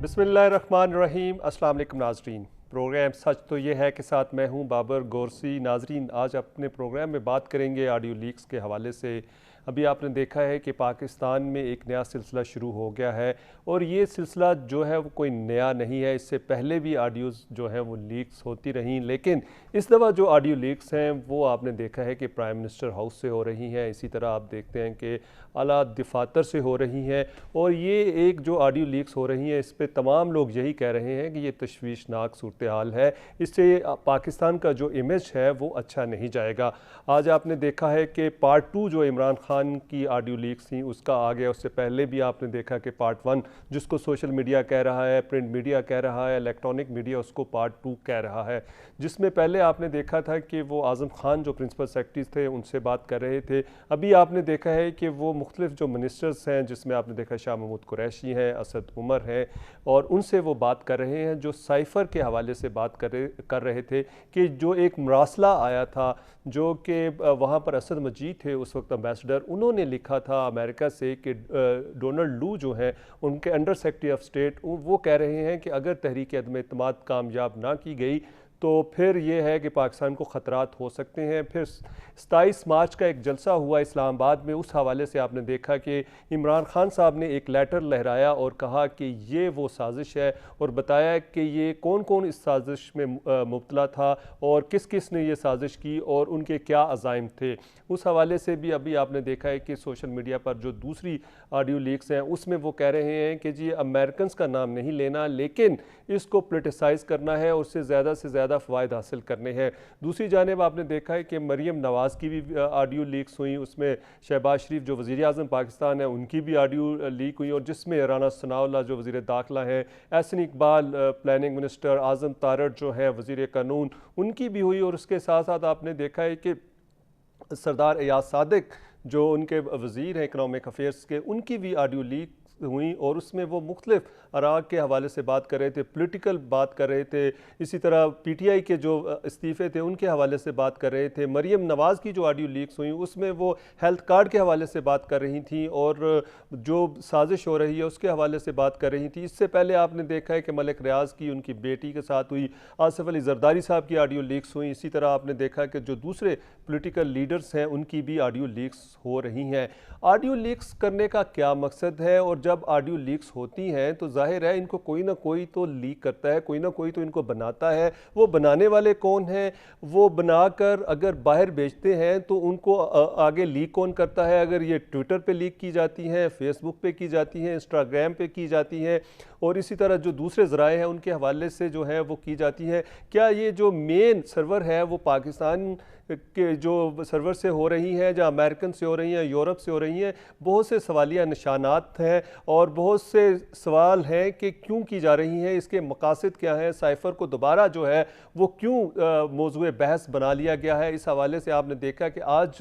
बिस्मिल्लाहिर्रहमानिर्रहीम। अस्सलाम वालेकुम नाजरीन। प्रोग्राम सच तो ये है के साथ मैं हूँ बाबर गोरसी। नाजरीन, आज अपने प्रोग्राम में बात करेंगे ऑडियो लीक्स के हवाले से। अभी आपने देखा है कि पाकिस्तान में एक नया सिलसिला शुरू हो गया है और ये सिलसिला जो है वो कोई नया नहीं है। इससे पहले भी ऑडियोज़ जो है वो लीक्स होती रहीं, लेकिन इस दफ़ा जो ऑडियो लीक्स हैं वो आपने देखा है कि प्राइम मिनिस्टर हाउस से हो रही हैं। इसी तरह आप देखते हैं कि आला दफातर से हो रही हैं। और ये एक जो ऑडियो लीक्स हो रही हैं इस पर तमाम लोग यही कह रहे हैं कि ये तशवीशनाक सूरत हाल है, इससे पाकिस्तान का जो इमेज है वो अच्छा नहीं जाएगा। आज आपने देखा है कि पार्ट 2 जो इमरान खान की ऑडियो लीक्स थी उसका आ गया। उससे पहले भी आपने देखा कि पार्ट 1 जिसको सोशल मीडिया कह रहा है, प्रिंट मीडिया कह रहा है, इलेक्ट्रॉनिक मीडिया उसको पार्ट 2 कह रहा है, जिसमें पहले आपने देखा था कि वो आज़म खान जो प्रिंसिपल सेक्रेटरी थे उनसे बात कर रहे थे। अभी आपने देखा है कि वो मुख्तलिफ जो मिनिस्टर्स हैं, जिसमें आपने देखा शाह महमूद कुरैशी हैं, असद उमर हैं, और उनसे वो बात कर रहे हैं जो साइफ़र के हवाले से बात कर रहे थे कि जो एक मरासला आया था जो कि वहाँ पर असद मजीद थे उस वक्त एम्बेसडर, उन्होंने लिखा था अमेरिका से कि डोनाल्ड लू जो हैं उनके अंडर सेक्रेटरी ऑफ स्टेट, वो कह रहे हैं कि अगर तहरीक अदम एतमाद कामयाब ना की गई तो फिर ये है कि पाकिस्तान को ख़तरात हो सकते हैं। फिर 27 मार्च का एक जलसा हुआ इस्लामाबाद में, उस हवाले से आपने देखा कि इमरान खान साहब ने एक लेटर लहराया और कहा कि ये वो साजिश है, और बताया कि ये कौन कौन इस साजिश में मुब्तला था और किस किस ने ये साजिश की और उनके क्या अज़ाइम थे। उस हवाले से भी अभी आपने देखा है कि सोशल मीडिया पर जो दूसरी ऑडियो लीक्स हैं उसमें वो कह रहे हैं कि जी अमेरिकन का नाम नहीं लेना, लेकिन इसको पोलिटिसाइज़ करना है और उससे से ज़्यादा फ़वाइद हासिल करने हैं। दूसरी जानिब आपने देखा है कि मरीम नवाज़ की भी ऑडियो लीक्स हुई, उसमें शहबाज शरीफ जो वज़ीर आज़म पाकिस्तान है उनकी भी ऑडियो लीक हुई, और जिसमें राना सनाउल्लाह जो वज़ीर दाखिला है, एहसन इकबाल प्लानिंग मिनिस्टर, आज़म तारड़ जो है वज़ीर कानून, उनकी भी हुई। और उसके साथ साथ आपने देखा है कि सरदार एयाज सादिक जो उनके वज़ीर हैं इकनॉमिक अफेयर्स के, उनकी भी ऑडियो लीक हुई और उसमें वो मुख्तलिफ अराक के हवाले से बात कर रहे थे, पॉलिटिकल बात कर रहे थे। इसी तरह पीटीआई के जो इस्तीफ़े थे उनके हवाले से बात कर रहे थे। मरीम नवाज़ की जो ऑडियो लीक्स हुई उसमें वो हेल्थ कार्ड के हवाले से बात कर रही थी और जो साजिश हो रही है उसके हवाले से बात कर रही थी। इससे पहले आपने देखा है कि मलिक रियाज की उनकी बेटी के साथ हुई, आसिफ अली जरदारी साहब की ऑडियो लीक्स हुई। इसी तरह आपने देखा कि जो दूसरे पॉलिटिकल लीडर्स हैं उनकी भी ऑडियो लीक्स हो रही हैं। ऑडियो लीक्स करने का क्या मकसद है? और जब ऑडियो लीक्स होती हैं तो जाहिर है इनको कोई ना कोई तो लीक करता है, कोई ना कोई तो इनको बनाता है। वो बनाने वाले कौन हैं? वो बनाकर अगर बाहर बेचते हैं तो उनको आगे लीक कौन करता है? अगर ये ट्विटर पे लीक की जाती हैं, फेसबुक पे की जाती हैं, इंस्टाग्राम पे की जाती हैं, और इसी तरह जो दूसरे ज़राए हैं उनके हवाले से जो है वो की जाती है, क्या ये जो मेन सर्वर है वो पाकिस्तान के जो सर्वर से हो रही हैं, या अमेरिकन से हो रही हैं, यूरोप से हो रही हैं? बहुत से सवालिया निशानात हैं और बहुत से सवाल हैं कि क्यों की जा रही हैं, इसके मकासद क्या हैं, साइफ़र को दोबारा जो है वो क्यों मौज़ूए बहस बना लिया गया है। इस हवाले से आपने देखा कि आज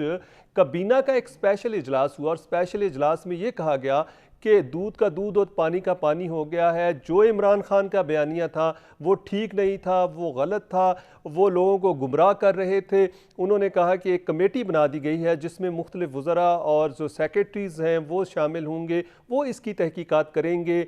काबीना का एक स्पेशल इजलास हुआ और स्पेशल इजलास में ये कहा गया कि दूध का दूध और पानी का पानी हो गया है। जो इमरान खान का बयानिया था वो ठीक नहीं था, वो गलत था, वो लोगों को गुमराह कर रहे थे। उन्होंने कहा कि एक कमेटी बना दी गई है जिसमें मुख्तलिफ वज़रा और जो सेक्रेटरीज़ हैं वो शामिल होंगे, वो इसकी तहकीकात करेंगे।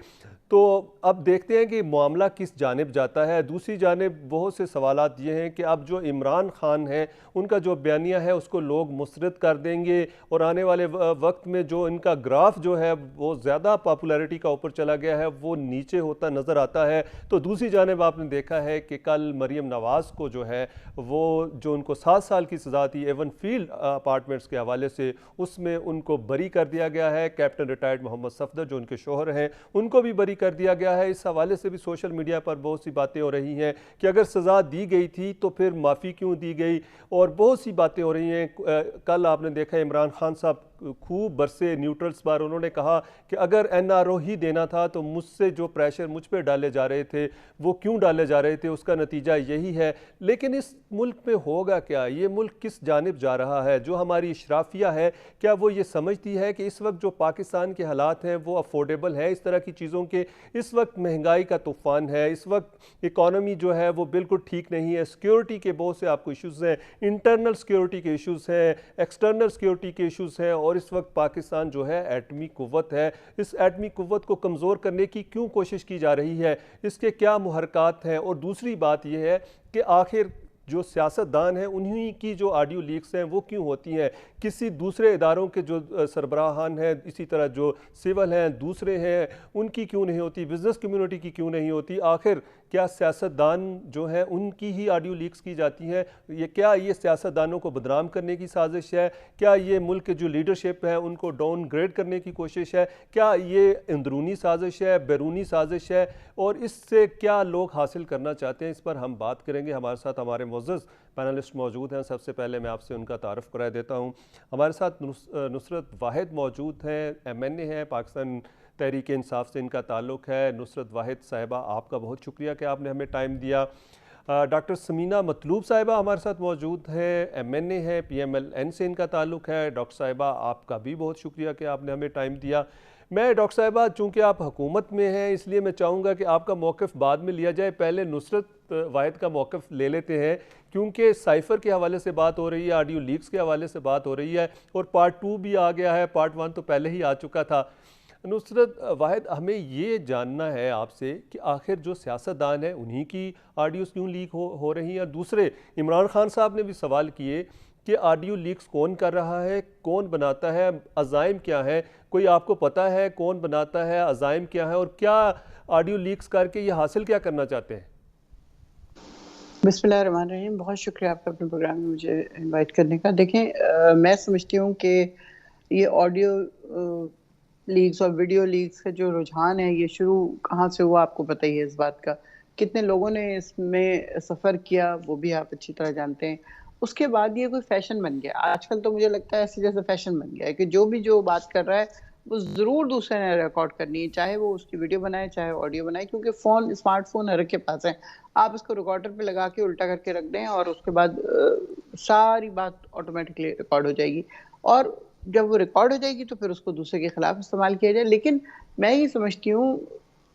तो अब देखते हैं कि मामला किस जानिब जाता है। दूसरी जानिब बहुत से सवालात ये हैं कि अब जो इमरान खान हैं उनका जो बयानिया है उसको लोग मुस्तरद कर देंगे और आने वाले वक्त में जो इनका ग्राफ जो है वो ज़्यादा पॉपुलैरिटी का ऊपर चला गया है वो नीचे होता नज़र आता है। तो दूसरी जानिब आपने देखा है कि कल मरीम नवाज़ को जो है वो जो उनको 7 साल की सज़ा थी एवन फील्ड अपार्टमेंट्स के हवाले से, उसमें उनको बरी कर दिया गया है। कैप्टन रिटायर्ड मोहम्मद सफदर जो उनके शोहर हैं उनको भी बरी कर दिया गया है। इस हवाले से भी सोशल मीडिया पर बहुत सी बातें हो रही हैं कि अगर सज़ा दी गई थी तो फिर माफ़ी क्यों दी गई, और बहुत सी बातें हो रही हैं। कल आपने देखा इमरान खान साहब खूब बरसे न्यूट्रल्स पर, उन्होंने कहा कि अगर एनआरओ ही देना था तो मुझसे जो प्रेशर मुझ पे डाले जा रहे थे वो क्यों डाले जा रहे थे, उसका नतीजा यही है। लेकिन इस मुल्क में होगा क्या? ये मुल्क किस जानिब जा रहा है? जो हमारी इशराफिया है क्या वो ये समझती है कि इस वक्त जो पाकिस्तान के हालात हैं वो अफोर्डेबल है इस तरह की चीज़ों के, इस वक्त महंगाई का तूफान है, इस वक्त इकॉनमी जो है वो बिल्कुल ठीक नहीं है, सिक्योरिटी के बहुत से आपको इश्यूज़ हैं, इंटरनल सिक्योरिटी के इश्यूज़ हैं, एक्सटर्नल सिक्योरिटी के इश्यूज़ हैं, और इस वक्त पाकिस्तान जो है एटमी कुव्वत है, इस एटमी कुव्वत को कमज़ोर करने की क्यों कोशिश की जा रही है, इसके क्या मुहरकात हैं। और दूसरी बात यह है कि आखिर जो सियासतदान हैं उन्हीं की जो ऑडियो लीक्स हैं वो क्यों होती हैं, किसी दूसरे इदारों के जो सरबराहान हैं, इसी तरह जो सिविल हैं दूसरे हैं, उनकी क्यों नहीं होती, बिज़नेस कम्युनिटी की क्यों नहीं होती। आखिर क्या सियासतदान जो हैं उनकी ही ऑडियो लीक्स की जाती हैं? क्या ये सियासतदानों को बदनाम करने की साजिश है? क्या ये मुल्क के जो लीडरशिप है उनको डाउनग्रेड करने की कोशिश है? क्या ये अंदरूनी साजिश है, बैरूनी साजिश है, और इससे क्या लोग हासिल करना चाहते हैं? इस पर हम बात करेंगे। हमारे साथ हमारे मुअज़्ज़ज़ पैनलिस्ट मौजूद हैं। सबसे पहले मैं आपसे उनका तारुफ करा देता हूँ। हमारे साथ नुसरत वाहिद मौजूद हैं, MNA हैं, पाकिस्तान तहरीक इंसाफ से इनका ताल्लुक़ है। नुसरत वाहिद साहिबा, आपका बहुत शुक्रिया कि आपने हमें टाइम दिया। डॉक्टर समीना मतलूब साहिबा हमारे साथ मौजूद है, MNA है, PMLN से इनका ताल्लुक़ है। डॉक्टर साहिबा, आपका भी बहुत शुक्रिया कि आपने हमें टाइम दिया। मैं डॉक्टर साहिबा, चूँकि आप हुकूमत में हैं इसलिए मैं चाहूँगा कि आपका मौक़िफ़ बाद में लिया जाए, पहले नुसरत वाहिद का मौक़िफ़ ले लेते हैं, क्योंकि साइफ़र के हवाले से बात हो रही है, ऑडियो लीक्स के हवाले से बात हो रही है, और पार्ट 2 भी आ गया है, पार्ट 1 तो पहले ही आ चुका था। नुसरत वाहिद, हमें ये जानना है आपसे कि आखिर जो सियासतदान हैं उन्हीं की ऑडियोज़ क्यों लीक हो रही हैं। दूसरे, इमरान खान साहब ने भी सवाल किए कि ऑडियो लीक्स कौन कर रहा है, कौन बनाता है, अज़ाइम क्या है? कोई आपको पता है कौन बनाता है, अज़ाइम क्या है, और क्या ऑडियो लीक्स करके ये हासिल क्या करना चाहते हैं? बिस्मिल्लाहिर्रहमानिर्रहीम। बहुत शुक्रिया आपका अपने प्रोग्राम में मुझे इनवाइट करने का। देखें, मैं समझती हूँ कि ये ऑडियो लीक्स और वीडियो लीक्स का जो रुझान है, ये शुरू कहाँ से हुआ आपको पता ही है इस बात का। कितने लोगों ने इसमें सफ़र किया वो भी आप अच्छी तरह जानते हैं। उसके बाद ये कोई फ़ैशन बन गया। आजकल तो मुझे लगता है ऐसे जैसे फ़ैशन बन गया है कि जो बात कर रहा है वो ज़रूर दूसरे ने रिकॉर्ड करनी है, चाहे वो उसकी वीडियो बनाए, चाहे ऑडियो बनाए, क्योंकि स्मार्टफ़ोन हर एक के पास है। आप इसको रिकॉर्डर पे लगा के उल्टा करके रख दें और उसके बाद सारी बात ऑटोमेटिकली रिकॉर्ड हो जाएगी, और जब वो रिकॉर्ड हो जाएगी तो फिर उसको दूसरे के खिलाफ इस्तेमाल किया जाए। लेकिन मैं ये समझती हूँ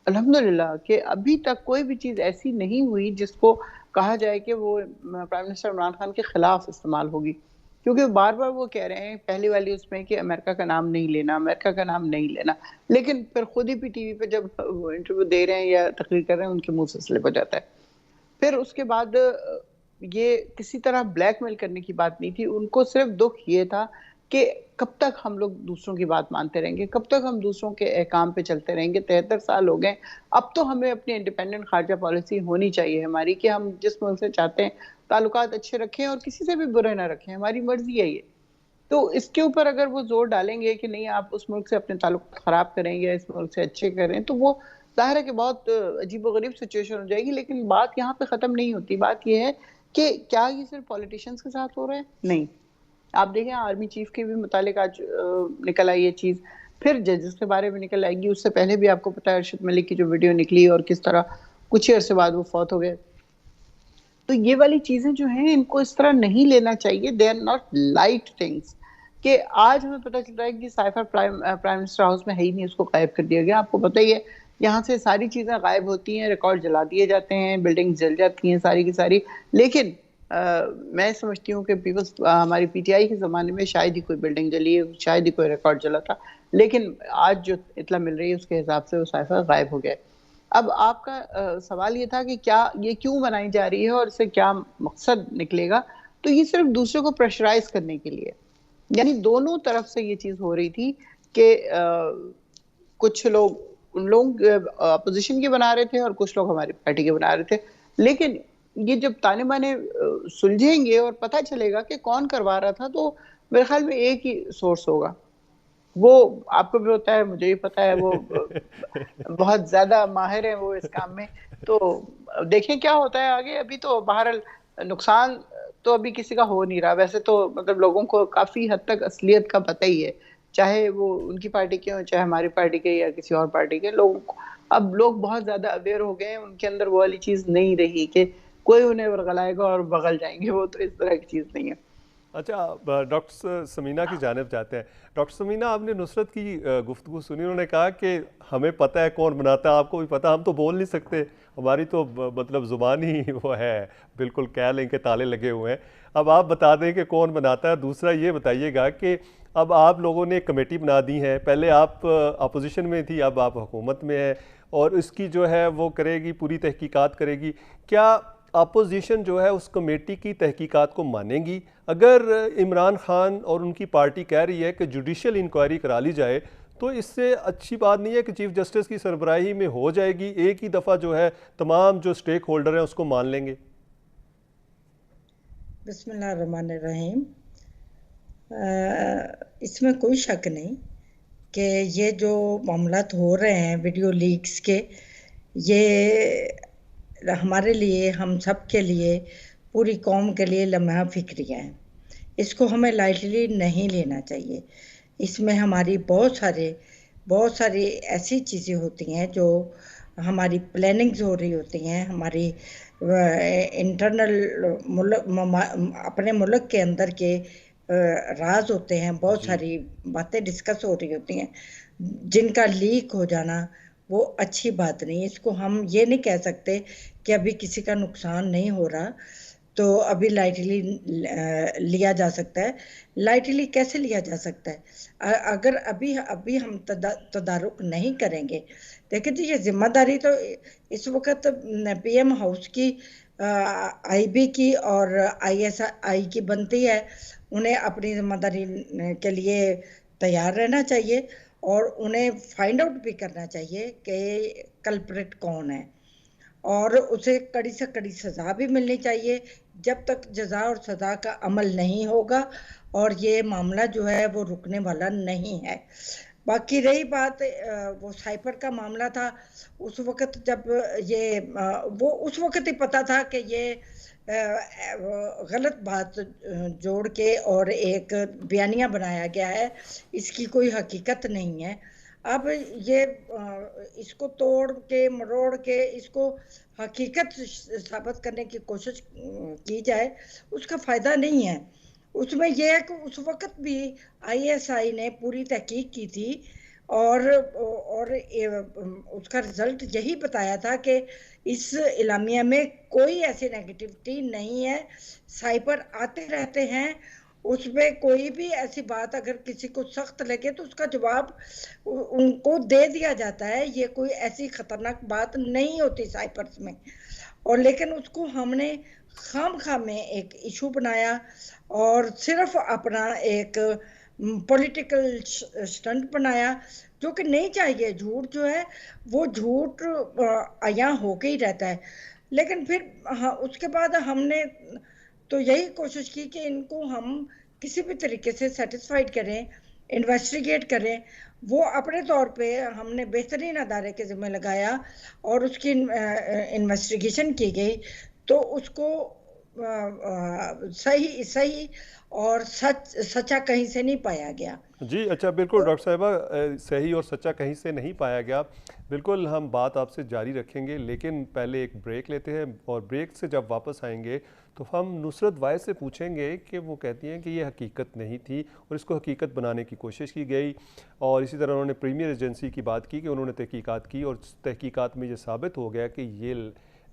अल्हम्दुलिल्लाह कि अभी तक कोई भी चीज़ ऐसी नहीं हुई जिसको कहा जाए कि वो प्राइम मिनिस्टर इमरान खान के खिलाफ इस्तेमाल होगी, क्योंकि बार-बार वो कह रहे हैं पहली वाली उसमें कि अमेरिका का नाम नहीं लेना, अमेरिका का नाम नहीं लेना। लेकिन फिर खुद ही टीवी पे जब वो इंटरव्यू दे रहे हैं या तकरीर कर रहे हैं, उनके मुँह से स्लिप हो जाता है। फिर उसके बाद ये किसी तरह ब्लैकमेल करने की बात नहीं थी। उनको सिर्फ़ दुःख ये था कि कब तक हम लोग दूसरों की बात मानते रहेंगे, कब तक हम दूसरों के अहकाम पे चलते रहेंगे। 73 साल हो गए, अब तो हमें अपनी इंडिपेंडेंट ख़ारिजा पॉलिसी होनी चाहिए हमारी, कि हम जिस मुल्क से चाहते हैं ताल्लुकात अच्छे रखें और किसी से भी बुरे ना रखें, हमारी मर्ज़ी है ये। तो इसके ऊपर अगर वो ज़ोर डालेंगे कि नहीं, आप उस मुल्क से अपने ताल्लुक ख़राब करें या इस मुल्क से अच्छे करें, तो वो ज़ाहिर है कि बहुत अजीब-ओ-गरीब सिचुएशन हो जाएगी। लेकिन बात यहाँ पे ख़त्म नहीं होती। बात ये है कि क्या ये सिर्फ़ पॉलिटिशियंस के साथ हो रहा है? नहीं। आप देखें, आर्मी चीफ़ के भी मुतालिक आज निकल आई ये चीज़, फिर जजेस के बारे में निकल आएगी। उससे पहले भी आपको पता है अरशद मलिक की जो वीडियो निकली और किस तरह कुछ ही अरसे बाद वो फ़ौत हो गए। तो ये वाली चीज़ें जो हैं, इनको इस तरह नहीं लेना चाहिए। They are not light things, कि आज हमें पता चल रहा है कि साइफ़र प्राइम मिनिस्टर हाउस में है ही नहीं, उसको गायब कर दिया गया। आपको पता ही है, यहाँ से सारी चीज़ें गायब होती हैं, रिकॉर्ड जला दिए जाते हैं, बिल्डिंग्स जल जाती हैं सारी की सारी। लेकिन मैं समझती हूँ कि हमारी PTI के ज़माने में शायद ही कोई बिल्डिंग जली है, शायद ही कोई रिकॉर्ड जला था। लेकिन आज जो इत्तला मिल रही है उसके हिसाब से वो साइफ़र गायब हो गया है। अब आपका सवाल ये था कि क्या ये क्यों बनाई जा रही है और इससे क्या मकसद निकलेगा? तो ये सिर्फ़ दूसरे को प्रेशराइज़ करने के लिए, यानी दोनों तरफ से ये चीज़ हो रही थी कि कुछ लोग उन लोग अपोज़िशन के बना रहे थे और कुछ लोग हमारी पार्टी के बना रहे थे। लेकिन ये जब ताने-बाने सुलझेंगे और पता चलेगा कि कौन करवा रहा था, तो मेरे ख़्याल में एक ही सोर्स होगा। वो आपको भी होता है, मुझे भी पता है, वो बहुत ज़्यादा माहिर हैं वो इस काम में। तो देखें क्या होता है आगे। अभी तो बहरहाल नुकसान तो अभी किसी का हो नहीं रहा। वैसे तो मतलब लोगों को काफ़ी हद तक असलियत का पता ही है, चाहे वो उनकी पार्टी के हों, चाहे हमारी पार्टी के या किसी और पार्टी के। लोगों को अब लोग बहुत ज़्यादा अवेयर हो गए हैं, उनके अंदर वो वाली चीज़ नहीं रही कि कोई उन्हें वर्गलाएगा और बगल जाएँगे, वो तो इस तरह की चीज़ नहीं है। अच्छा, डॉक्टर समीना की जानिब जाते हैं। डॉक्टर समीना, आपने नुसरत की गुफ्तगू सुनी, उन्होंने कहा कि हमें पता है कौन बनाता है, आपको भी पता, हम तो बोल नहीं सकते, हमारी तो मतलब ज़ुबान ही वो है, बिल्कुल कह लें कि ताले लगे हुए हैं। अब आप बता दें कि कौन बनाता है। दूसरा ये बताइएगा कि अब आप लोगों ने कमेटी बना दी है, पहले आप अपोजिशन में थी, अब आप हुकूमत में हैं, और इसकी जो है वो करेगी, पूरी तहकीकात करेगी। क्या अपोजिशन जो है उस कमेटी की तहकीकात को मानेगी? अगर इमरान खान और उनकी पार्टी कह रही है कि जुडिशल इंक्वायरी करा ली जाए, तो इससे अच्छी बात नहीं है कि चीफ जस्टिस की सरबराही में हो जाएगी, एक ही दफ़ा जो है तमाम जो स्टेक होल्डर हैं उसको मान लेंगे। बिस्मिल्लाहिर्रहमानिर्रहीम। इसमें कोई शक नहीं कि ये जो मामलात हो रहे हैं वीडियो लीक्स के, ये हमारे लिए, हम सब के लिए, पूरी कौम के लिए लम्हा फिक्रिया है। इसको हमें लाइटली नहीं लेना चाहिए। इसमें हमारी बहुत सारी ऐसी चीज़ें होती हैं जो हमारी प्लानिंग्स हो रही होती हैं, हमारी इंटरनल अपने मुल्क के अंदर के राज होते हैं, बहुत सारी बातें डिस्कस हो रही होती हैं जिनका लीक हो जाना वो अच्छी बात नहीं है। इसको हम ये नहीं कह सकते कि अभी किसी का नुकसान नहीं हो रहा तो अभी लाइटली लिया जा सकता है। लाइटली कैसे लिया जा सकता है? अगर अभी हम तदारुक नहीं करेंगे। देखिए जी, ये जिम्मेदारी तो इस वक्त पीएम हाउस की, आईबी की और आईएसआई की बनती है। उन्हें अपनी जिम्मेदारी के लिए तैयार रहना चाहिए और उन्हें फाइंड आउट भी करना चाहिए कि कल्प्रिट कौन है, और उसे कड़ी से कड़ी सज़ा भी मिलनी चाहिए। जब तक जज़ा और सज़ा का अमल नहीं होगा और ये मामला जो है वो रुकने वाला नहीं है। बाकी रही बात वो साइफर का मामला था, उस वक्त जब ये वो उस वक्त ही पता था कि ये गलत बात जोड़ के और एक बयानिया बनाया गया है, इसकी कोई हकीकत नहीं है। अब ये इसको तोड़ के मरोड़ के इसको हकीकत साबित करने की कोशिश की जाए, उसका फ़ायदा नहीं है। उसमें यह है कि उस वक्त भी आईएसआई ने पूरी तहकीक की थी और उसका रिजल्ट यही बताया था कि इस इलामिया में कोई ऐसी नेगेटिविटी नहीं है। साइबर आते रहते हैं, उसमें कोई भी ऐसी बात अगर किसी को सख्त लगे तो उसका जवाब उनको दे दिया जाता है। ये कोई ऐसी खतरनाक बात नहीं होती साइपर्स में। और लेकिन उसको हमने खामखा में एक इशू बनाया और सिर्फ अपना एक पॉलिटिकल स्टंट बनाया, जो कि नहीं चाहिए। झूठ जो है वो झूठ यहाँ होके ही रहता है। लेकिन फिर हाँ, उसके बाद हमने तो यही कोशिश की कि इनको हम किसी भी तरीके से सेटिस्फाइड करें, इन्वेस्टिगेट करें। वो अपने तौर पे हमने बेहतरीन अदारे के ज़िम्मे लगाया और उसकी इन्वेस्टिगेशन की गई, तो उसको सही और सच्चा कहीं से नहीं पाया गया। जी अच्छा, बिल्कुल डॉक्टर साहिबा, सही और सच्चा कहीं से नहीं पाया गया। बिल्कुल हम बात आपसे जारी रखेंगे, लेकिन पहले एक ब्रेक लेते हैं और ब्रेक से जब वापस आएंगे तो हम नुसरत वाहिद से पूछेंगे कि वो कहती हैं कि ये हकीकत नहीं थी और इसको हकीकत बनाने की कोशिश की गई। और इसी तरह उन्होंने प्रीमियर एजेंसी की बात की कि उन्होंने तहकीकात की और तहकीकात में ये साबित हो गया कि ये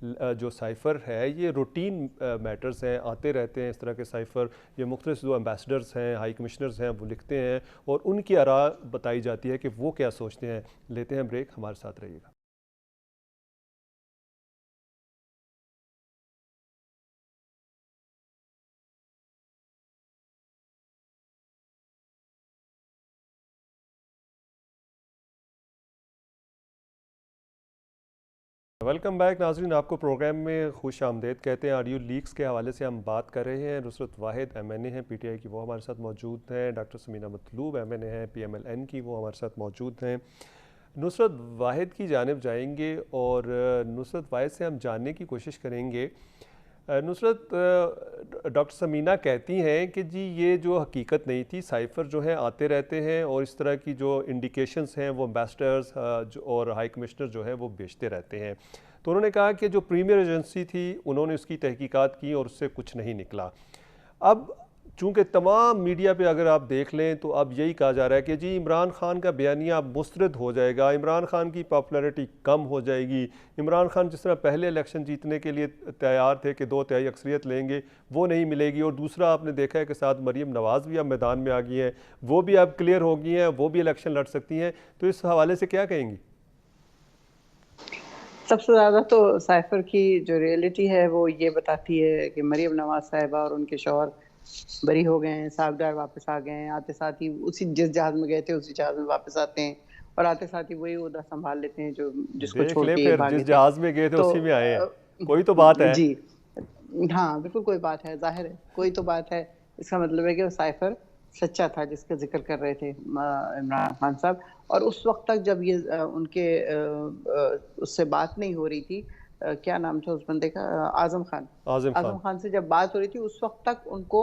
जो साइफ़र है ये रूटीन मैटर्स हैं, आते रहते हैं इस तरह के साइफ़र। ये मुख्तलिफ जो एम्बेसडर्स हैं, हाई कमिश्नर्स हैं, वो लिखते हैं और उनकी आरा बताई जाती है कि वो क्या सोचते हैं। लेते हैं ब्रेक, हमारे साथ रहिएगा। वेलकम बैक नाजरीन, आपको प्रोग्राम में खुश आमदेद कहते हैं। ऑडियो लीक्स के हवाले से हम बात कर रहे हैं। नुसरत वाहिद MNA हैं पीटीआई की, वो हमारे साथ मौजूद हैं। डॉक्टर समीना मतलूब MNA हैं PMLN की, वो हमारे साथ मौजूद हैं। नुसरत वाहिद की जानिब जाएंगे और नुसरत वाहिद से हम जानने की कोशिश करेंगे। नुसरत, डॉक्टर समीना कहती हैं कि जी ये जो हकीकत नहीं थी, साइफ़र जो है आते रहते हैं और इस तरह की जो इंडिकेशंस हैं वो एम्बेसडर्स और हाई कमिश्नर जो है वो बेचते रहते हैं। तो उन्होंने कहा कि जो प्रीमियर एजेंसी थी उन्होंने उसकी तहकीकात की और उससे कुछ नहीं निकला। अब चूँकि तमाम मीडिया पे अगर आप देख लें तो अब यही कहा जा रहा है कि जी इमरान खान का बयानिया मुस्तरद हो जाएगा, इमरान खान की पॉपुलैरिटी कम हो जाएगी, इमरान खान जिस तरह पहले इलेक्शन जीतने के लिए तैयार थे कि 2/3 अक्सरियत लेंगे, वो नहीं मिलेगी। और दूसरा आपने देखा है कि साथ मरीम नवाज़ भी अब मैदान में आ गई हैं, वो भी अब क्लियर हो गई हैं, वो भी इलेक्शन लड़ सकती हैं। तो इस हवाले से क्या कहेंगी? सबसे ज़्यादा तो साइफर की जो रियलिटी है वो ये बताती है कि मरीम नवाज साहिबा और उनके शौहर बरी हो गए हैं, सागदार वापस आ गए हैं। आते साथ ही उसी जिस जहाज में गए थे उसी जहाज में वापस आते हैं और आते साथ ही वही ओहदा संभाल लेते हैं जो जिसको देख छोड़ ले के ये फिर, जिस भागे थे। जहाज़ में गए थे तो उसी में आए हैं, कोई तो बात है। जी हाँ, बिल्कुल कोई बात है, जाहिर है कोई तो बात है। इसका मतलब है कि वो साइफर सच्चा था जिसका जिक्र कर रहे थे इमरान खान साहब। और उस वक्त तक जब ये उनके उससे बात नहीं हो रही थी, क्या नाम था उस बंदे का, आजम खान। आज़म आजम खान। खान से जब बात हो रही थी उस वक्त तक उनको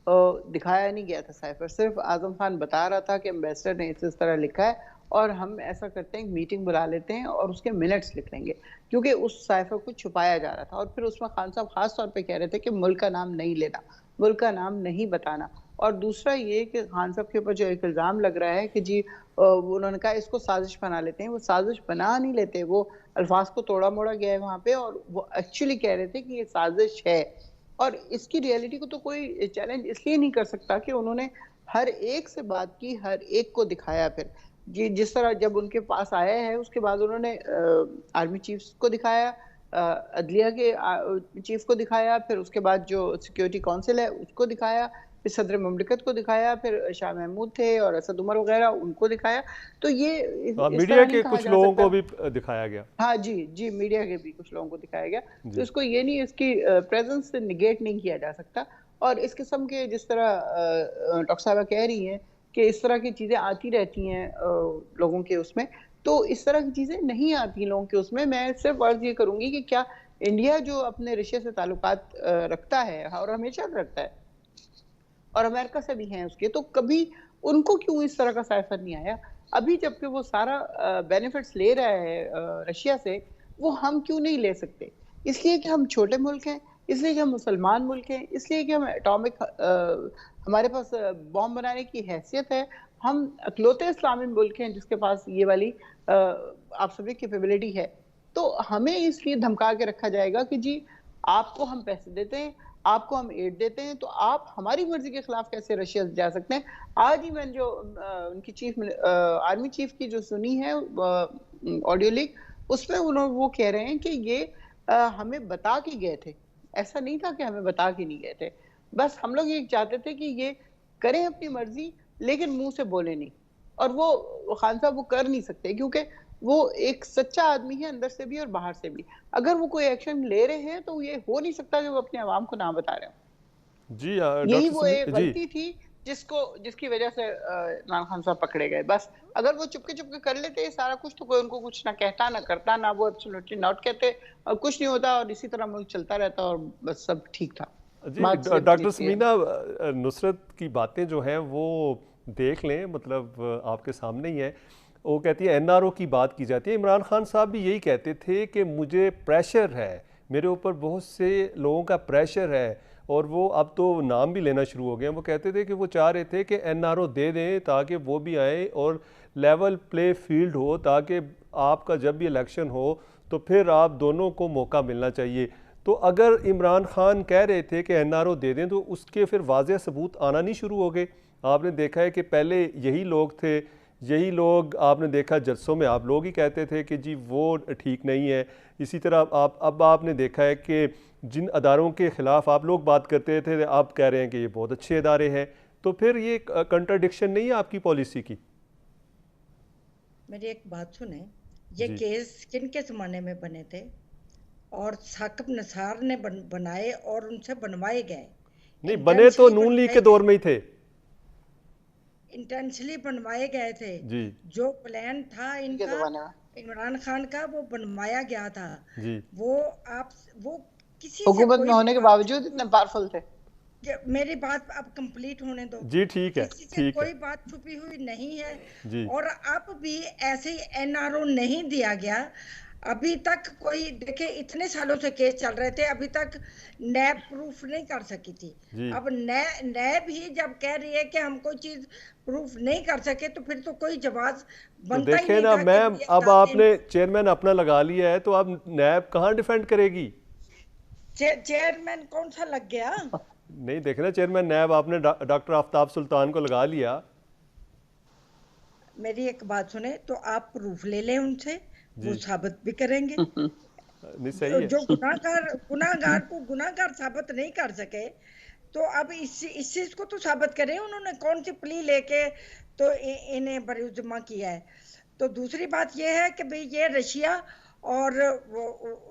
दिखाया नहीं गया था साइफर। सिर्फ आजम खान बता रहा था कि एम्बेसडर ने इस तरह लिखा है और हम ऐसा करते हैं, मीटिंग बुला लेते हैं और उसके मिनट्स लिख लेंगे, क्योंकि उस साइफर को छुपाया जा रहा था। और फिर उसमें खान साहब खास तौर पे कह रहे थे कि मुल्क का नाम नहीं लेना, मुल्क का नाम नहीं बताना। और दूसरा ये कि खान साहब के ऊपर जो एक इल्ज़ाम लग रहा है कि जी उन्होंने कहा इसको साजिश बना लेते हैं, वो साजिश बना नहीं लेते, वो अल्फाज को तोड़ा मोड़ा गया है वहाँ पे और वो एक्चुअली कह रहे थे कि ये साजिश है। और इसकी रियलिटी को तो कोई चैलेंज इसलिए नहीं कर सकता कि उन्होंने हर एक से बात की, हर एक को दिखाया। फिर जी जिस तरह जब उनके पास आया है उसके बाद उन्होंने आर्मी चीफ को दिखाया, अदलिया के चीफ को दिखाया, फिर उसके बाद जो सिक्योरिटी काउंसिल है उसको दिखाया, फिर सदर ममलिकत को दिखाया, फिर शाह महमूद थे और असद उमर वगैरह उनको दिखाया। तो ये इस मीडिया तरह नहीं के कहा कुछ जा लोगों सकता। को भी दिखाया गया। हाँ जी, जी मीडिया के भी कुछ लोगों को दिखाया गया। तो जी इसको ये नहीं, इसकी प्रेजेंस से निगेट नहीं किया जा सकता। और इस किस्म के जिस तरह डॉक्टर साहबा कह रही हैं कि इस तरह की चीज़ें आती रहती हैं लोगों के उसमें, तो इस तरह की चीज़ें नहीं आती लोगों के उसमें। मैं सिर्फ अर्ज़ ये करूँगी कि क्या इंडिया जो अपने रशिया से ताल्लुकात रखता है और हमेशा रखता है और अमेरिका से भी हैं उसके, तो कभी उनको क्यों इस तरह का साइफर नहीं आया? अभी जबकि वो सारा बेनिफिट्स ले रहा है रशिया से, वो हम क्यों नहीं ले सकते? इसलिए कि हम छोटे मुल्क हैं, इसलिए कि हम मुसलमान मुल्क हैं, इसलिए कि हम एटॉमिक हमारे पास बॉम्ब बनाने की हैसियत है। हम इकलौते इस्लामी मुल्क हैं जिसके पास ये वाली आप सभी कैपेबिलिटी है। तो हमें इसलिए धमका के रखा जाएगा कि जी आपको हम पैसे देते हैं, आपको हम एड देते हैं, तो आप हमारी मर्जी के खिलाफ कैसे रशिया जा सकते हैं? आज ही मैंने जो उनकी आर्मी चीफ की जो सुनी है ऑडियो लीक, उसमें उन्होंने वो कह रहे हैं कि ये हमें बता के गए थे। ऐसा नहीं था कि हमें बता के नहीं गए थे। बस हम लोग ये चाहते थे कि ये करें अपनी मर्जी, लेकिन मुंह से बोले नहीं। और वो खान साहब वो कर नहीं सकते, क्योंकि वो एक सच्चा आदमी है अंदर से भी और बाहर से भी। अगर वो कोई एक्शन ले रहे हैं तो ये हो नहीं सकता कि वो अपने आवाम को ना बता रहे हो। जी यही डॉक्टर वो एक जी गलती थी जिसकी वजह से इमरान खान साहब पकड़े गए। बस अगर वो चुपके चुपके कर लेते सारा कुछ तो कोई उनको कुछ ना कहता ना करता, ना वो एब्सोल्युटली नॉट कहते और कुछ नहीं होता और इसी तरह मुल्क चलता रहता और बस सब ठीक था। जी बात सिर्फ डॉक्टर इतनी है। समीना, नुसरत की बातें जो हैं वो देख लें, मतलब आपके सामने ही है। वो कहती है एनआरओ की बात की जाती है। इमरान खान साहब भी यही कहते थे कि मुझे प्रेशर है, मेरे ऊपर बहुत से लोगों का प्रेशर है, और वो अब तो नाम भी लेना शुरू हो गए हैं। वो कहते थे कि वो चाह रहे थे कि एनआरओ दे दें ताकि वो भी आए और लेवल प्ले फील्ड हो, ताकि आपका जब भी इलेक्शन हो तो फिर आप दोनों को मौका मिलना चाहिए। तो अगर इमरान खान कह रहे थे कि एनआरओ दे दें तो उसके फिर वाज़ेह सबूत आना नहीं शुरू हो गए। आपने देखा है कि पहले यही लोग थे, यही लोग आपने देखा जलसों में आप लोग ही कहते थे कि जी वो ठीक नहीं है। इसी तरह अब आपने देखा है कि जिन अदारों के ख़िलाफ़ आप लोग बात करते थे आप कह रहे हैं कि ये बहुत अच्छे अदारे हैं। तो फिर ये कंट्राडिक्शन नहीं है आपकी पॉलिसी की? मेरी एक बात सुने, ये केस किन के ज़माने में बने थे? और साकिब निसार ने बनाए और उनसे बनवाए गए। नहीं, बने तो नून लीग के दौर में ही थे, इंटेंशनली बनवाए गए थे जी। जो प्लान था इनका इमरान खान का वो बनवाया गया था जी। वो किसी हुकूमत में होने के बावजूद इतने पावरफुल थे। मेरी बात अब कंप्लीट होने दो जी। ठीक है, किसी से कोई बात छुपी हुई नहीं है जी। और अब भी ऐसे एनआरओ नहीं दिया गया। अभी तक कोई देखे, इतने सालों से केस चल रहे थे, अभी तक नैब प्रूफ नहीं कर सकी थी। अब नैब ही जब कह रही है कि हम कोई चीज प्रूफ नहीं कर सके, तो फिर तो कोई जवाब तो बनता ही देखें नहीं ना था मैम, कि अब आपने चेयरमैन अपना लगा लिया है, तो अब नैब कहाँ डिफेंड करेगी? चेयरमैन कौन सा लग गया? नहीं, देखे ना चेयरमैन नैब आपने डॉक्टर आफ्ताब सुल्तान को लगा लिया। मेरी एक बात सुने, तो आप प्रूफ ले लें उनसे, वो साबित भी करेंगे। नहीं, सही है। जो गुनाहगार को गुनाहगार साबित नहीं कर सके, तो अब इस चीज को तो साबित करें, उन्होंने कौन सी प्ली लेके तो इन्हें बरी-उज़्मा किया है। तो दूसरी बात यह है कि भाई ये रशिया और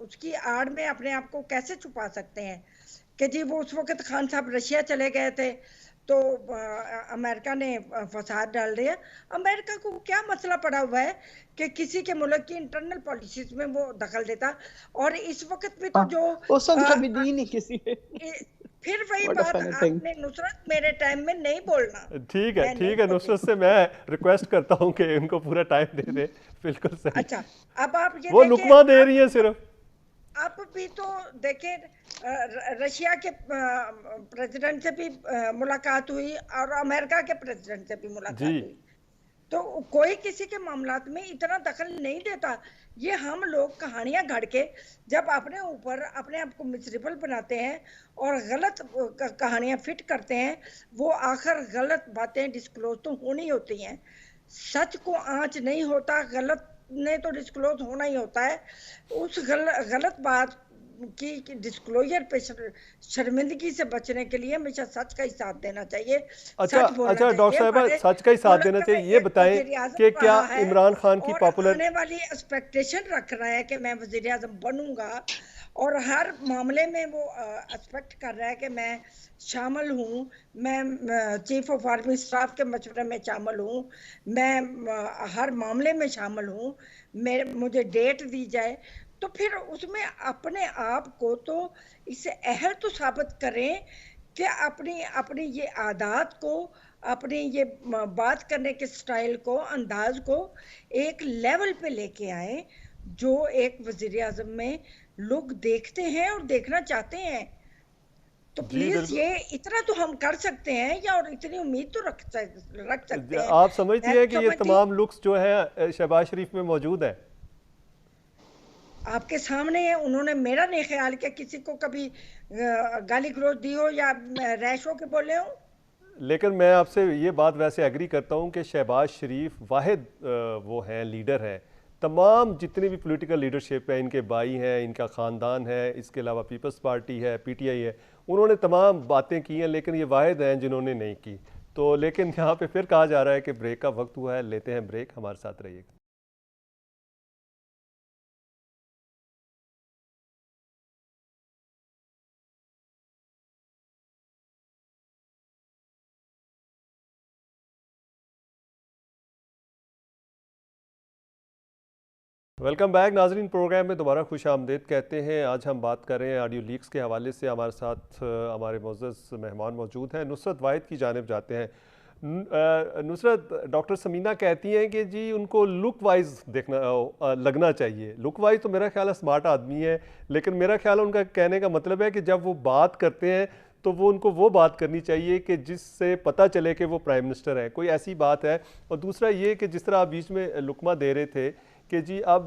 उसकी आड़ में अपने आप को कैसे छुपा सकते हैं कि जी वो उस वक्त खान साहब रशिया चले गए थे, तो अमेरिका ने फसाद डाल दिया। अमेरिका को क्या मसला पड़ा हुआ है कि किसी के मुल्क की इंटरनल पॉलिसीज में वो दखल देता, और इस वक्त भी तो जो उस वक्त कभी दी नहीं किसी ने। फिर वही बात आपने नुसरत मेरे टाइम में नहीं बोलना। ठीक है नुसरत से मैं रिक्वेस्ट करता हूं कि उनको पूरा टाइम दे दे। बिल्कुल सही। अच्छा, अब आप ये वो लुकमा दे रही है सिर्फ। आप भी तो देखें, रशिया के प्रेसिडेंट से भी मुलाकात हुई और अमेरिका के प्रेसिडेंट से भी मुलाकात हुई, तो कोई किसी के मामलात में इतना दखल नहीं देता। ये हम लोग कहानियां गढ़ के जब अपने ऊपर अपने आप को मिसरेबल बनाते हैं और गलत कहानियां फिट करते हैं, वो आखिर गलत बातें डिस्क्लोज तो होनी होती हैं। सच को आंच नहीं होता, गलत ने तो डिस्क्लोज होना ही होता है। उस गलत बात की डिस्क्लोजर पे शर्मिंदगी से बचने के लिए हमेशा सच का ही साथ देना चाहिए। अच्छा डॉक्टर साहब, सच का ही साथ देना चाहिए। ये बताएं कि क्या इमरान खान की पॉपुलर आने वाली एक्सपेक्टेशन रख रहा है कि मैं वजीर आजम बनूंगा, और हर मामले में वो एक्सपेक्ट कर रहा है कि मैं शामिल हूँ, मैं चीफ ऑफ आर्मी स्टाफ के मशवरे में शामिल हूँ, मैं हर मामले में शामिल हूँ, मुझे डेट दी जाए, तो फिर उसमें अपने आप को तो इसे अहल तो साबित करें कि अपनी ये आदत को, अपनी ये बात करने के स्टाइल को, अंदाज को एक लेवल पे लेके आए जो एक वजीर आजम में लोग देखते हैं और देखना चाहते हैं। तो प्लीज ये इतना तो हम कर सकते हैं, या और इतनी उम्मीद तो रख सकते हैं। आप समझती हैं कि ये तमाम लुक्स जो है शहबाज शरीफ में मौजूद है? आपके सामने है, उन्होंने मेरा नहीं ख्याल कि किसी को कभी गाली गलौज दी हो या रैश हो के बोले हो। लेकिन मैं आपसे ये बात वैसे एग्री करता हूँ कि शहबाज शरीफ वाहिद वो हैं, लीडर हैं। तमाम जितनी भी पॉलिटिकल लीडरशिप है, इनके भाई हैं, इनका ख़ानदान है, इसके अलावा पीपल्स पार्टी है, पीटीआई है, उन्होंने तमाम बातें की हैं, लेकिन ये वाहिद हैं जिन्होंने नहीं की। तो लेकिन यहाँ पे फिर कहा जा रहा है कि ब्रेक का वक्त हुआ है, लेते हैं ब्रेक, हमारे साथ रहिएगा। वेलकम बैक नाजरीन, प्रोग्राम में दोबारा खुश आमदीद कहते हैं। आज हम बात कर रहे हैं ऑडियो लीक्स के हवाले से। हमारे साथ हमारे मोअज़्ज़ज़ मेहमान मौजूद हैं। नुसरत वाहिद की जानिब जाते हैं। नुसरत, डॉक्टर समीना कहती हैं कि जी उनको लुक वाइज देखना लगना चाहिए। लुक वाइज तो मेरा ख्याल है स्मार्ट आदमी है, लेकिन मेरा ख्याल है उनका कहने का मतलब है कि जब वो बात करते हैं तो वो उनको वो बात करनी चाहिए कि जिससे पता चले कि वो प्राइम मिनिस्टर हैं, कोई ऐसी बात है। और दूसरा ये कि जिस तरह आप बीच में लुकमा दे रहे थे कि जी अब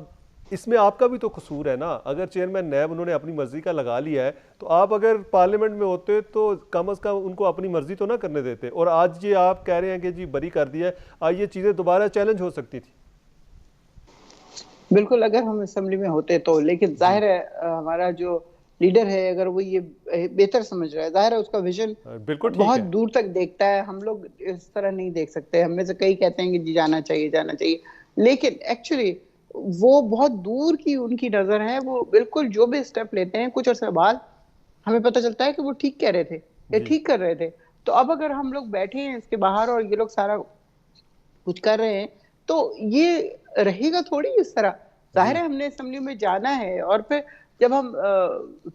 इसमें आपका भी तो कसूर है ना। अगर चेयरमैन नैब उन्होंने अपनी मर्जी का लगा लिया है, तो आप अगर पार्लियामेंट में होते तो कम अज़ कम उनको अपनी मर्जी तो ना करने देते। और आज ये आप कह रहे हैं कि जी बरी कर दिया है, आज ये चीज़ें दोबारा चैलेंज हो सकती थी। बिल्कुल, अगर हम असेंबली में होते तो। लेकिन जाहिर है हमारा जो लीडर है, अगर वो ये बेहतर समझ रहा है, जाहिर है उसका विजन बहुत दूर तक देखता है। हम लोग इस तरह नहीं देख सकते। हम में से कई कहते हैं कि जी जाना चाहिए, लेकिन एक्चुअली वो बहुत दूर की उनकी नजर है। वो बिल्कुल जो भी स्टेप लेते हैं, कुछ अर्से बाद हमें पता चलता है कि वो ठीक कह रहे थे या ठीक कर रहे थे। तो अब अगर हम लोग बैठे हैं इसके बाहर और ये लोग सारा कुछ कर रहे हैं, तो ये रहेगा थोड़ी इस तरह। जाहिर है हमने असेंबली में जाना है, और फिर जब हम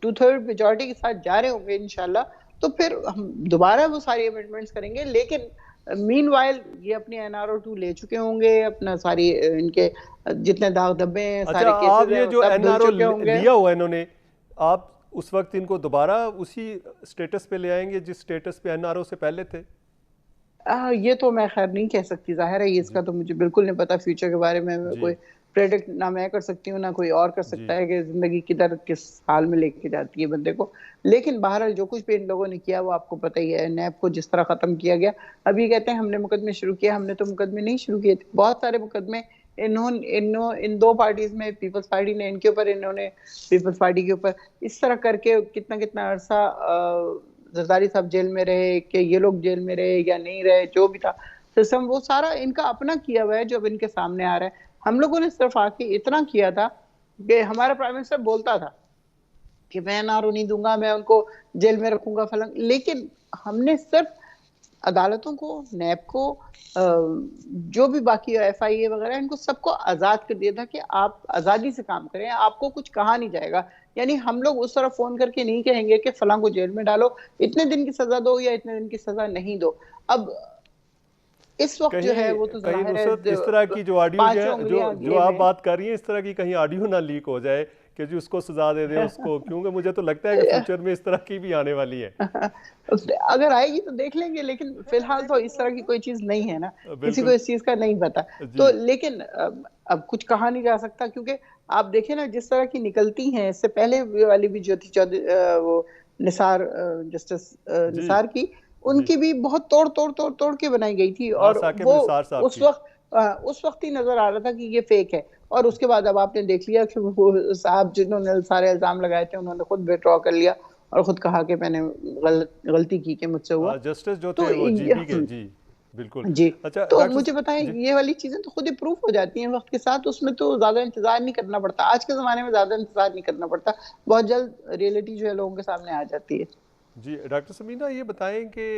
2/3 मेजॉरिटी के साथ जा रहे होंगे इंशाल्लाह, तो फिर हम दोबारा वो सारी अमेंडमेंट्स करेंगे। लेकिन मीनवाइल ये अपनी NRO 2 ले चुके होंगे, अपना सारी इनके जितने दाग धब्बे हैं, अच्छा, सारे आप केसेस हैं, ये वो जो सब धुल NRO चुके होंगे। लिया हुआ है इन्होंने, आप उस वक्त इनको दोबारा उसी स्टेटस पे ले आएंगे जिस स्टेटस पे NRO से पहले थे? ये तो मैं खैर नहीं कह सकती, जाहिर है इसका जी तो मुझे बिल्कुल नहीं पता फ्यूचर के बारे में। जी कोई प्रेडिक्ट ना मैं कर सकती हूँ ना कोई और कर जी सकता है कि जिंदगी किधर किस हाल में लेके जाती है बंदे को। लेकिन बहरहाल जो कुछ भी इन लोगों ने किया वो आपको पता ही है। नैब को जिस तरह खत्म किया गया, अभी कहते हैं हमने मुकदमे शुरू किए, हमने तो मुकदमे नहीं शुरू किए थे। बहुत सारे मुकदमे इन दो पार्टीज में, पीपल्स पार्टी ने इनके ऊपर, इन्होंने पीपल्स पार्टी के ऊपर, इस तरह करके कितना कितना अरसा जरदारी साहब जेल में रहे, कि ये लोग जेल में रहे या नहीं रहे, जो भी था सिस्टम वो सारा इनका अपना किया हुआ है जो अब इनके सामने आ रहा है। हम लोगों ने सिर्फ आके इतना किया था कि हमारा प्राइम मिनिस्टर बोलता था कि मैं NRO नहीं दूंगा, मैं उनको जेल में रखूंगा फलन, लेकिन हमने सिर्फ अदालतों को, नैब को, जो भी बाकी FIA वगैरह, इनको सबको आजाद कर दिया था कि आप आजादी से काम करें, आपको कुछ कहा नहीं जाएगा। यानी हम लोग उस तरह फोन करके नहीं कहेंगे कि फलां को जेल में डालो, इतने दिन की सजा दो या इतने दिन की सजा नहीं दो। अब इस वक्त जो कहीं है वो तो कहीं जाहिर है नुसरत इस तरह की जो ऑडियो पांचों जो उंगलियां जो गेम आप है। बात कर रही हैं, इस तरह की कहीं ऑडियो ना लीक हो जाए कि जी उसको सजा दे दें उसको, क्योंकि मुझे तो लगता है कि फ्यूचर में इस तरह की भी आने वाली है। अगर आएगी तो देख लेंगे, लेकिन फिलहाल तो इस तरह की कोई चीज नहीं है ना, किसी को बिल्कुल इस चीज का नहीं पता। जी तो लेकिन अब कुछ कहा नहीं जा सकता, क्योंकि आप देखें ना जिस तरह की निकलती हैं, इससे पहले वाली भी जो थी चौधरी वो निसार, जस्टिस जी निसार की, जी उनकी भी बहुत तोड़ के बनाई गई थी, हाँ, और साकिब वो निसार साहब उस की। वक्त उस वक्त ही नजर आ रहा था कि ये फेक है। और उसके बाद अब आपने देख लिया कि वो साहब जिन्होंने सारे इल्जाम लगाए थे उन्होंने खुद विड्रॉ कर लिया और खुद कहा कि मैंने गलती की कि मुझसे हुआ। जस्टिस जो तो थे वो GB के, जी बिल्कुल। जी, अच्छा तो डॉक्टर मुझे बताएं, जी ये वाली चीजें तो खुद ही प्रूफ हो जाती हैं वक्त के साथ, उसमें तो ज्यादा इंतजार नहीं करना पड़ता। आज के जमाने में ज्यादा इंतजार नहीं करना पड़ता, बहुत जल्द रियलिटी जो है लोगों के सामने आ जाती है। जी डॉक्टर समीना, ये बताएं कि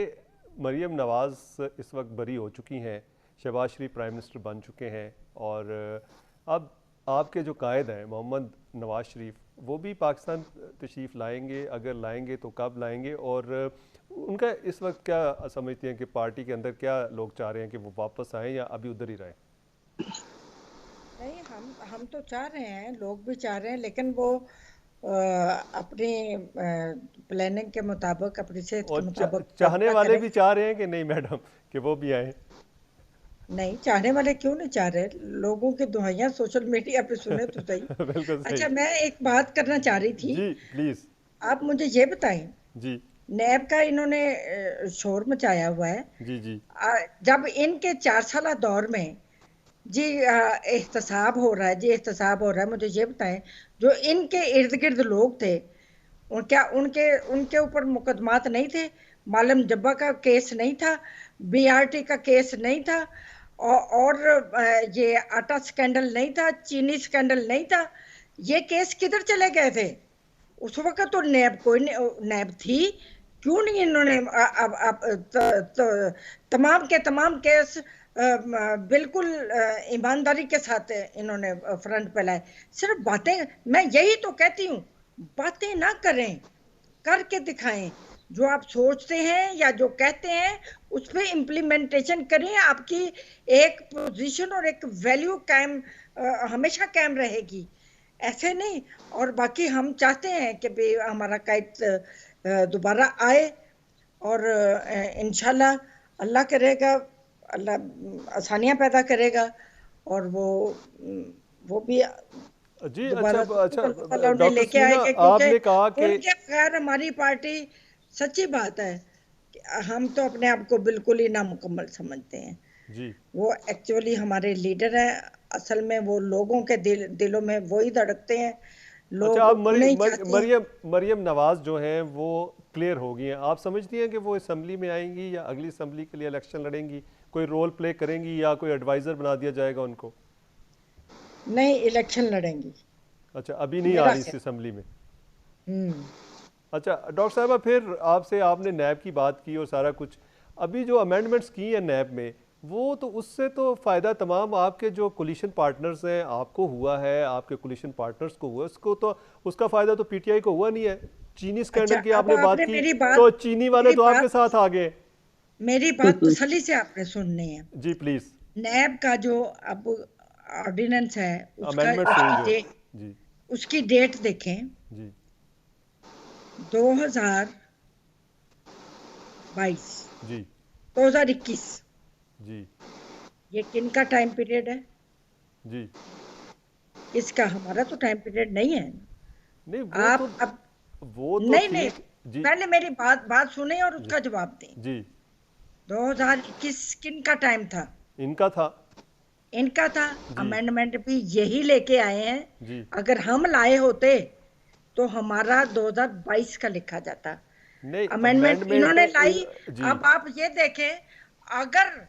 मरियम नवाज़ इस वक्त बरी हो चुकी हैं, शहबाज शरीफ प्राइम मिनिस्टर बन चुके हैं, और अब आपके जो कायद हैं मोहम्मद नवाज शरीफ, वो भी पाकिस्तान तशरीफ़ लाएंगे? अगर लाएंगे तो कब लाएंगे? और उनका इस वक्त क्या समझते हैं कि पार्टी के अंदर क्या लोग चाह रहे हैं कि वो वापस आएँ या अभी उधर ही रहें? नहीं, हम तो चाह रहे हैं, लोग भी चाह रहे हैं, लेकिन वो अपनी प्लानिंग के मुताबिक, अपनी सेहत के और मुताबिक चाहने फैसला वाले करें। भी चाह रहे हैं कि नहीं मैडम कि वो भी आए? नहीं, चाहने वाले क्यों नहीं चाह रहे? लोगों की दुआएं सोशल मीडिया पे सुने तो सही। बिल्कुल सही। अच्छा, मैं एक बात करना चाह रही थी। जी प्लीज। आप मुझे ये बताएं, जी नैब का इन्होंने शोर मचाया हुआ है। जी जी जब इनके 4 साल दौर में जी एहतसाब हो रहा है, जी एहतसाब हो रहा है, मुझे ये बताएं, जो इनके इर्द गिर्द लोग थे, क्या उनके उनके ऊपर मुकदमात नहीं थे? मालम जब्बा का केस नहीं था? BRT का केस नहीं था? और ये आटा स्कैंडल नहीं था? चीनी स्कैंडल नहीं था? ये केस किधर चले गए थे? उस वक्त तो नैब थी, क्यों नहीं इन्होंने तमाम के तमाम केस बिल्कुल ईमानदारी के साथ इन्होंने फ्रंट पे लाए? सिर्फ बातें, मैं यही तो कहती हूँ, बातें ना करें, करके दिखाएं। जो आप सोचते हैं या जो कहते हैं उस पर इम्प्लीमेंटेशन करें। आपकी एक पोजीशन और एक वैल्यू कायम, हमेशा कायम रहेगी, ऐसे नहीं। और बाकी हम चाहते हैं कि भी हमारा कायद दोबारा आए, और इंशाल्लाह अल्लाह करेगा, अल्लाह आसानियां पैदा करेगा, और वो भी जी। दोबारा अच्छा उन्हें डॉक्टर लेके समीना, आएंगे, क्योंकि आपने कहा कि उनके बगैर हमारी पार्टी, सच्ची बात है कि हम तो अपने आप को बिल्कुल ही नामुकम्मल समझते हैं। जी वो एक्चुअली हमारे लीडर हैं, असल में वो लोगों के दिलों में वो ही धड़कते हैं, अच्छा, लोग आप उन्हें ही चाहते हैं। मरियम नवाज जो हैं वो क्लियर हो गई हैं, आप समझती हैं कि वो असेंबली में आएंगी या अगली असेंबली के लिए इलेक्शन लड़ेंगी? कोई रोल प्ले करेंगी या कोई एडवाइज़र बना दिया जाएगा उनको? नहीं, इलेक्शन लड़ेंगी, अच्छा, अभी नहीं आ मेरा रही इस ख्याल। असेंबली में? हम्म अच्छा डॉक्टर साहबा, फिर आपसे, आपने नैब की बात की और सारा कुछ, अभी जो अमेंडमेंट्स की हैं नैब में, वो तो उससे तो फ़ायदा तमाम आपके जो कोलिशन पार्टनर्स हैं, आपको हुआ है, आपके कोलिशन पार्टनर्स को हुआ, उसको तो उसका फ़ायदा तो PTI को हुआ नहीं है। चीनी अच्छा, स्कैंडल की अब आपने बात आपने की तो चीनी वाले तो आपके साथ आ गए। मेरी बात तसल्ली से आपने सुननी है। जी प्लीज। नैब का जो अब ऑर्डिनेंस है अमेंडमेंट हुई जो। जी उसकी डेट देखें, जी 2022 जी 2021। जी ये किन का टाइम पीरियड है? जी। इसका हमारा तो टाइम पीरियड नहीं है। नहीं आप अब वो तो नहीं नहीं, ठीक। जी पहले मेरी बात सुने और जी उसका जवाब दें। जी 2021 किन का टाइम था? इनका था। इनका था। जी अमेंडमेंट भी यही लेके आए हैं। जी अगर हम लाए होते तो हमारा 2022 का लिखा जाता। नहीं अमेंडमेंट अमेंडमेंट इन्होंने लाई। जी अब आप ये देखें, अगर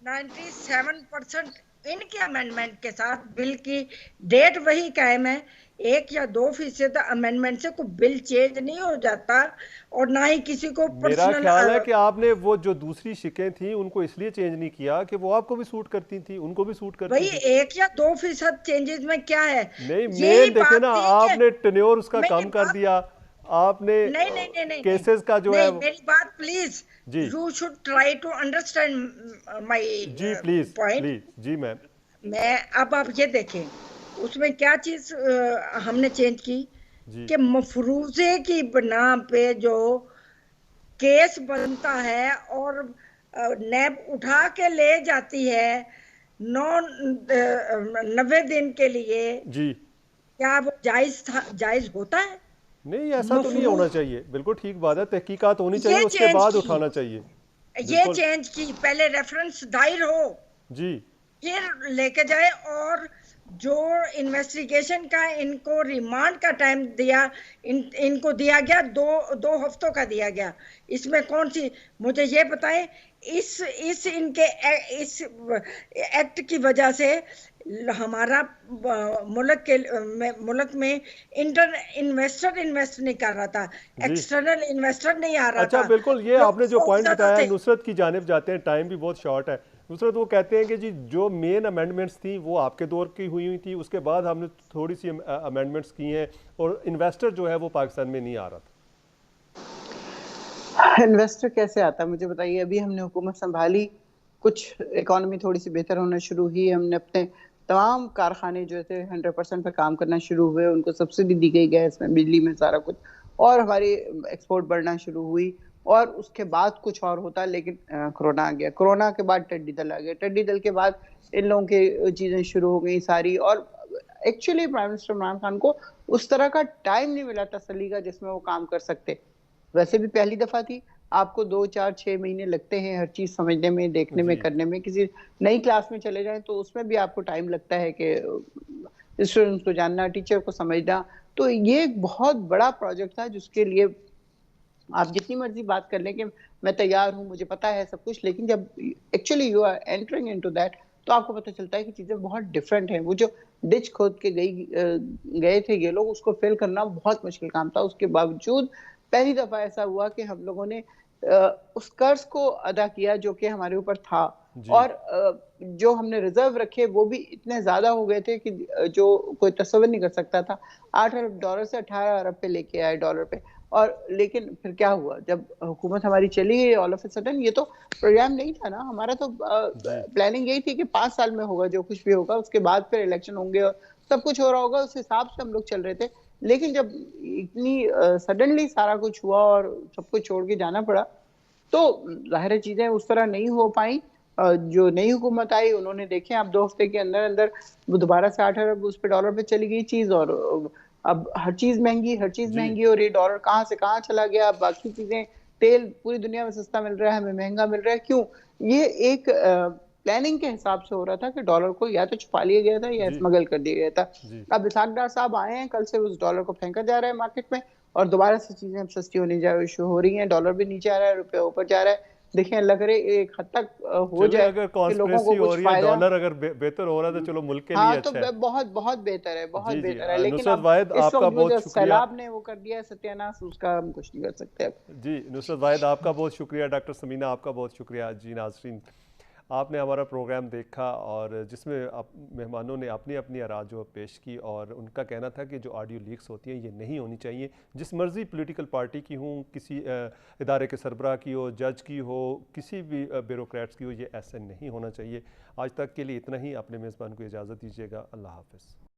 97% इनके अमेंडमेंट के साथ बिल की डेट वही कायम है, 1 या 2% अमेंडमेंट से कोई बिल चेंज नहीं हो जाता, और ना ही किसी को मेरा पर्सनल। ख्याल है कि आपने वो जो दूसरी शिकें थी उनको इसलिए चेंज नहीं किया कि वो आपको भी सूट करती थी, उनको भी सूट करती भाई थी। 1 या 2% चेंजेस में क्या है? नहीं यही मेन देखे बात ना, थी कि आपने टेन्योर उसका मेरी कम कर बात, दिया आपने। नहीं नहीं नहीं नहीं नहीं केसेस का जो है नहीं, मेरी बात please, ji you should try to understand my ji please point. Please ji ma'am. मैं अब आप ये देखें, उसमें क्या चीज हमने चेंज की जी कि मफरूजे की बिना पे जो केस बनता है और नैब उठा के ले जाती है 90 दिन के लिए, जी क्या वो जायज था? जायज होता है? नहीं ऐसा तो नहीं होना मफरूज चाहिए, बिल्कुल ठीक बात है, तहकीकात होनी चाहिए ये उसके चेंज बाद की, उठाना चाहिए। ये बिल्कुल चेंज की, पहले रेफरेंस दायर हो, जी फिर लेके जाए। और जो इन्वेस्टिगेशन का इनको रिमांड का टाइम दिया, इनको दिया गया, दो हफ्तों का दिया गया। इसमें कौन सी, मुझे ये बताएं, इस इनके इस एक्ट की वजह से हमारा मुल्क में इंटर इन्वेस्टर इन्वेस्ट नहीं कर रहा था, जी। एक्सटर्नल इन्वेस्टर नहीं आ रहा अच्छा था, बिल्कुल, ये लोग आपने जो खौफ पॉइंट ज्यादा बताया, थे। नुसरत की जानिब जाते हैं, टाइम भी बहुत शॉर्ट है। नुसरत वो कहते हैं कि जी जो मेन अमेंडमेंट्स थी वो आपके दौर की हुई थी, उसके बाद हमने थोड़ी सी अमेंडमेंट्स की हैं और इन्वेस्टर जो है वो पाकिस्तान में नहीं आ रहा था। इन्वेस्टर कैसे आता, मुझे बताइए। अभी हमने हुकूमत संभाली, कुछ इकोनॉमी थोड़ी सी बेहतर होना शुरू हुई, हमने अपने तमाम कारखाने जो थे 100% पर काम करना शुरू हुए, उनको सब्सिडी दी गई गैस में, बिजली में, सारा कुछ, और हमारी एक्सपोर्ट बढ़ना शुरू हुई। और उसके बाद कुछ और होता, लेकिन कोरोना आ गया। कोरोना के बाद टिड्डी दल आ गया, टिड्डी दल के बाद इन लोगों की चीजें शुरू हो गई सारी। और actually prime minister Imran Khan को उस तरह का टाइम नहीं मिला तसल्ली का जिसमें वो काम कर सकते। वैसे भी पहली दफा थी, आपको 2 4 6 महीने लगते हैं हर चीज समझने में, देखने में, जी करने में। किसी नई क्लास में चले जाएं तो उसमें भी आपको टाइम लगता है कि स्टूडेंट्स को जानना, टीचर को समझना। तो ये एक बहुत बड़ा प्रोजेक्ट था जिसके लिए आप जितनी मर्जी बात कर लें कि मैं तैयार हूं, मुझे पता है सब कुछ, लेकिन जब actually you are entering into that तो आपको पता चलता है कि चीजें बहुत डिफरेंट हैं। वो जो डिच खोद के गए थे ये लोग, उसको फिल करना बहुत मुश्किल काम था। उसके बावजूद पहली दफा ऐसा हुआ कि हम लोगों ने उस कर्ज को अदा किया जो कि हमारे ऊपर था। जी और जो हमने रिजर्व रखे वो भी इतने ज्यादा हो गए थे कि जो कोई तस्वर नहीं कर सकता था। $8 अरब से 18 अरब पे लेके आए, डॉलर पे। और लेकिन फिर क्या हुआ, जब हुकूमत हमारी चली गई ऑल ऑफ अ सडन, ये तो प्रोग्राम नहीं था ना हमारा। तो जी प्लानिंग यही थी कि 5 साल में होगा जो कुछ भी होगा, उसके बाद फिर इलेक्शन होंगे और सब कुछ हो रहा होगा, उस हिसाब से हम लोग चल रहे थे। लेकिन जब इतनी सडनली सारा कुछ हुआ और सब कुछ छोड़ के जाना पड़ा, तो जाहिर चीजें उस तरह नहीं हो पाई। जो नई हुकूमत आई उन्होंने देखे, अब 2 हफ्ते के अंदर अंदर वो दोबारा से 8 अरब उस पे डॉलर पे चली गई चीज। और अब हर चीज जी महंगी हो रही है। डॉलर कहाँ से कहाँ चला गया, बाकी चीजें, तेल पूरी दुनिया में सस्ता मिल रहा है, हमें महंगा मिल रहा है, क्यों? ये एक प्लानिंग के हिसाब से हो रहा था कि डॉलर को या तो छुपा लिया गया था या जी स्मगल कर दिया गया था। जी अब इसाक डार साहब आए हैं, कल से उस डॉलर को फेंका जा रहा है मार्केट में, और दोबारा से चीजें अब सस्ती होने हो रही हैं। डॉलर भी नीचे आ रहा है, रुपया ऊपर जा रहा है। देखिए, लग रहे एक हद तक हो चले, जाए अगर कि लोगों को कॉन्स्पिरेसी हो कुछ रही है, फायदा। डॉलर अगर बेहतर हो रहा है तो चलो मुल्क के लिए हाँ, तो अच्छा है। बहुत बहुत बेहतर है, बहुत जी जी बेहतर है। लेकिन नुसरत अब वाहिद इस आपका वक्त वो बहुत जो शुक्रिया। सैलाब ने वो कर दिया है सत्यानाश, उसका हम कुछ नहीं कर सकते अब। जी नुसरत वाहिद आपका बहुत शुक्रिया, डॉक्टर समीना आपका बहुत शुक्रिया। जी नाज़रीन, आपने हमारा प्रोग्राम देखा और जिसमें मेहमानों ने अपनी अपनी आराज़ जो पेश की और उनका कहना था कि जो ऑडियो लीक्स होती हैं ये नहीं होनी चाहिए। जिस मर्ज़ी पॉलिटिकल पार्टी की हों, किसी इदारे के सरबराह की हो, जज की हो, किसी भी ब्यूरोक्रेट्स की हो, ये ऐसा नहीं होना चाहिए। आज तक के लिए इतना ही। अपने मेज़बान को इजाज़त दीजिएगा। अल्लाह हाफ़िज़।